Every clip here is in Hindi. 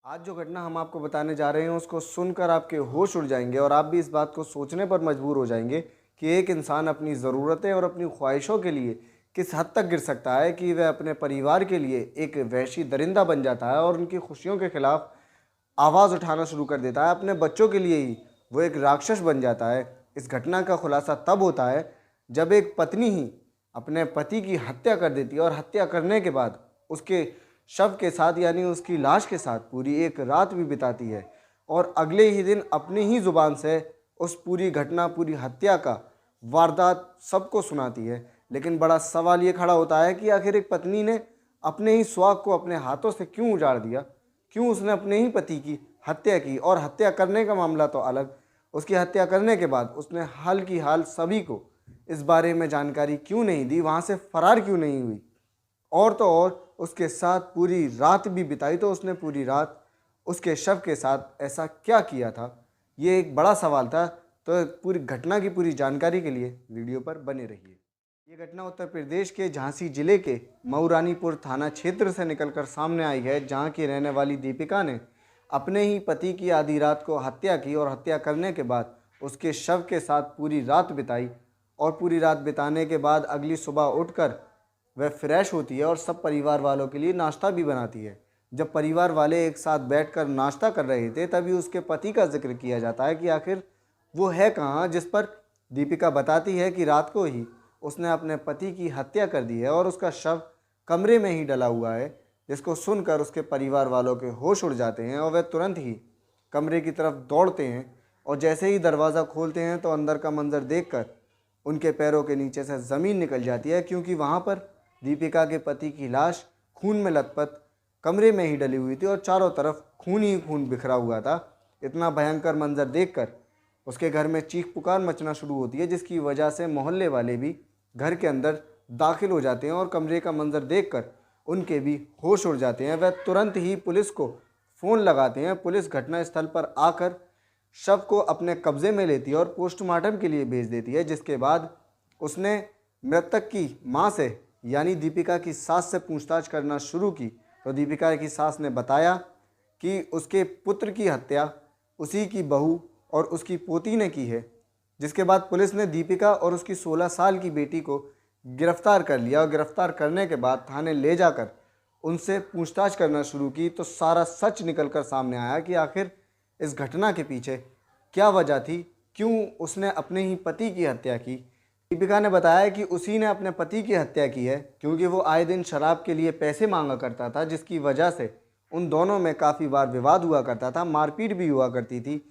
आज जो घटना हम आपको बताने जा रहे हैं उसको सुनकर आपके होश उड़ जाएंगे और आप भी इस बात को सोचने पर मजबूर हो जाएंगे कि एक इंसान अपनी ज़रूरतें और अपनी ख्वाहिशों के लिए किस हद तक गिर सकता है कि वह अपने परिवार के लिए एक वहशी दरिंदा बन जाता है और उनकी खुशियों के खिलाफ आवाज़ उठाना शुरू कर देता है। अपने बच्चों के लिए ही वो एक राक्षस बन जाता है। इस घटना का खुलासा तब होता है जब एक पत्नी ही अपने पति की हत्या कर देती है और हत्या करने के बाद उसके शव के साथ यानी उसकी लाश के साथ पूरी एक रात भी बिताती है और अगले ही दिन अपनी ही ज़ुबान से उस पूरी घटना, पूरी हत्या का वारदात सबको सुनाती है। लेकिन बड़ा सवाल ये खड़ा होता है कि आखिर एक पत्नी ने अपने ही सुहाग को अपने हाथों से क्यों उजाड़ दिया, क्यों उसने अपने ही पति की हत्या की। और हत्या करने का मामला तो अलग, उसकी हत्या करने के बाद उसने हाल की हाल सभी को इस बारे में जानकारी क्यों नहीं दी, वहाँ से फरार क्यों नहीं हुई और तो और उसके साथ पूरी रात भी बिताई। तो उसने पूरी रात उसके शव के साथ ऐसा क्या किया था, ये एक बड़ा सवाल था। तो पूरी घटना की पूरी जानकारी के लिए वीडियो पर बने रहिए। ये घटना उत्तर प्रदेश के झांसी जिले के मऊरानीपुर थाना क्षेत्र से निकलकर सामने आई है, जहां की रहने वाली दीपिका ने अपने ही पति की आधी रात को हत्या की और हत्या करने के बाद उसके शव के साथ पूरी रात बिताई और पूरी रात बिताने के बाद अगली सुबह उठकर वह फ्रेश होती है और सब परिवार वालों के लिए नाश्ता भी बनाती है। जब परिवार वाले एक साथ बैठकर नाश्ता कर रहे थे तभी उसके पति का जिक्र किया जाता है कि आखिर वो है कहाँ, जिस पर दीपिका बताती है कि रात को ही उसने अपने पति की हत्या कर दी है और उसका शव कमरे में ही डला हुआ है। जिसको सुनकर उसके परिवार वालों के होश उड़ जाते हैं और वह तुरंत ही कमरे की तरफ दौड़ते हैं और जैसे ही दरवाज़ा खोलते हैं तो अंदर का मंजर देखकर उनके पैरों के नीचे से ज़मीन निकल जाती है, क्योंकि वहाँ पर दीपिका के पति की लाश खून में लथपथ कमरे में ही डली हुई थी और चारों तरफ खून ही खून बिखरा हुआ था। इतना भयंकर मंजर देखकर उसके घर में चीख पुकार मचना शुरू होती है, जिसकी वजह से मोहल्ले वाले भी घर के अंदर दाखिल हो जाते हैं और कमरे का मंजर देखकर उनके भी होश उड़ जाते हैं। वह तुरंत ही पुलिस को फ़ोन लगाते हैं। पुलिस घटनास्थल पर आकर शव को अपने कब्ज़े में लेती है और पोस्टमार्टम के लिए भेज देती है। जिसके बाद उसने मृतक की मां से यानी दीपिका की सास से पूछताछ करना शुरू की। तो दीपिका की सास ने बताया कि उसके पुत्र की हत्या उसी की बहू और उसकी पोती ने की है। जिसके बाद पुलिस ने दीपिका और उसकी 16 साल की बेटी को गिरफ्तार कर लिया और गिरफ्तार करने के बाद थाने ले जाकर उनसे पूछताछ करना शुरू की। तो सारा सच निकलकर सामने आया कि आखिर इस घटना के पीछे क्या वजह थी, क्यों उसने अपने ही पति की हत्या की। दीपिका ने बताया कि उसी ने अपने पति की हत्या की है, क्योंकि वो आए दिन शराब के लिए पैसे मांगा करता था, जिसकी वजह से उन दोनों में काफ़ी बार विवाद हुआ करता था, मारपीट भी हुआ करती थी।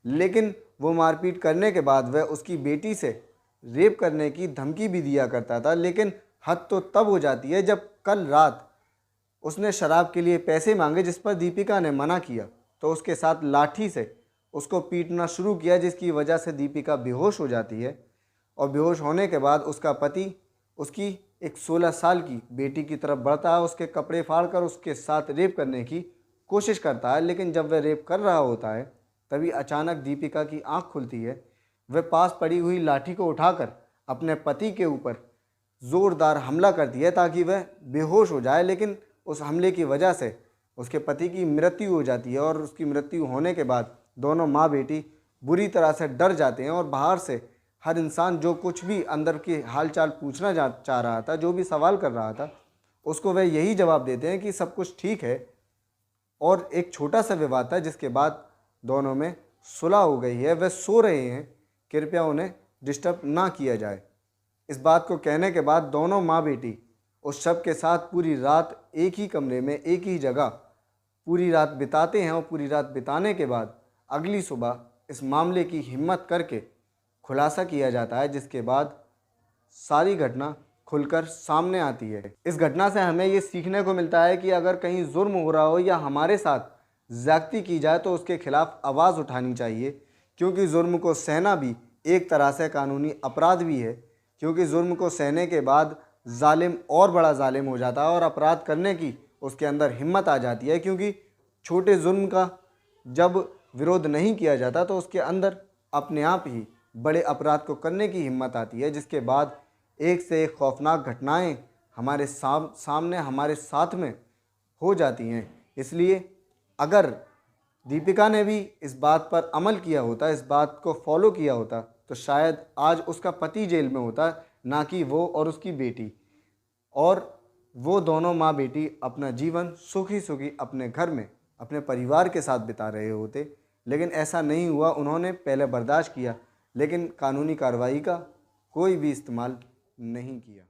लेकिन वो मारपीट करने के बाद वह उसकी बेटी से रेप करने की धमकी भी दिया करता था। लेकिन हद तो तब हो जाती है जब कल रात उसने शराब के लिए पैसे मांगे, जिस पर दीपिका ने मना किया तो उसके साथ लाठी से उसको पीटना शुरू किया, जिसकी वजह से दीपिका बेहोश हो जाती है। और बेहोश होने के बाद उसका पति उसकी एक 16 साल की बेटी की तरफ बढ़ता है, उसके कपड़े फाड़कर उसके साथ रेप करने की कोशिश करता है। लेकिन जब वह रेप कर रहा होता है तभी अचानक दीपिका की आंख खुलती है। वह पास पड़ी हुई लाठी को उठाकर अपने पति के ऊपर ज़ोरदार हमला करती है ताकि वह बेहोश हो जाए। लेकिन उस हमले की वजह से उसके पति की मृत्यु हो जाती है और उसकी मृत्यु होने के बाद दोनों माँ बेटी बुरी तरह से डर जाते हैं और बाहर से हर इंसान जो कुछ भी अंदर की हालचाल पूछना चाह रहा था, जो भी सवाल कर रहा था, उसको वह यही जवाब देते हैं कि सब कुछ ठीक है। और एक छोटा सा विवाद था जिसके बाद दोनों में सुलह हो गई है। वह सो रहे हैं, कृपया उन्हें डिस्टर्ब ना किया जाए। इस बात को कहने के बाद दोनों माँ बेटी उस शव के साथ पूरी रात एक ही कमरे में एक ही जगह पूरी रात बिताते हैं और पूरी रात बिताने के बाद अगली सुबह इस मामले की हिम्मत करके खुलासा किया जाता है, जिसके बाद सारी घटना खुलकर सामने आती है। इस घटना से हमें ये सीखने को मिलता है कि अगर कहीं जुर्म हो रहा हो या हमारे साथ ज़्यादती की जाए तो उसके खिलाफ आवाज़ उठानी चाहिए, क्योंकि जुर्म को सहना भी एक तरह से कानूनी अपराध भी है। क्योंकि जुर्म को सहने के बाद जालिम और बड़ा जालिम हो जाता है और अपराध करने की उसके अंदर हिम्मत आ जाती है। क्योंकि छोटे जुर्म का जब विरोध नहीं किया जाता तो उसके अंदर अपने आप ही बड़े अपराध को करने की हिम्मत आती है, जिसके बाद एक से एक खौफनाक घटनाएं हमारे सामने हमारे साथ में हो जाती हैं। इसलिए अगर दीपिका ने भी इस बात पर अमल किया होता, इस बात को फॉलो किया होता, तो शायद आज उसका पति जेल में होता, ना कि वो और उसकी बेटी। और वो दोनों माँ बेटी अपना जीवन सुखी सुखी अपने घर में अपने परिवार के साथ बिता रहे होते। लेकिन ऐसा नहीं हुआ, उन्होंने पहले बर्दाश्त किया, लेकिन कानूनी कार्रवाई का कोई भी इस्तेमाल नहीं किया।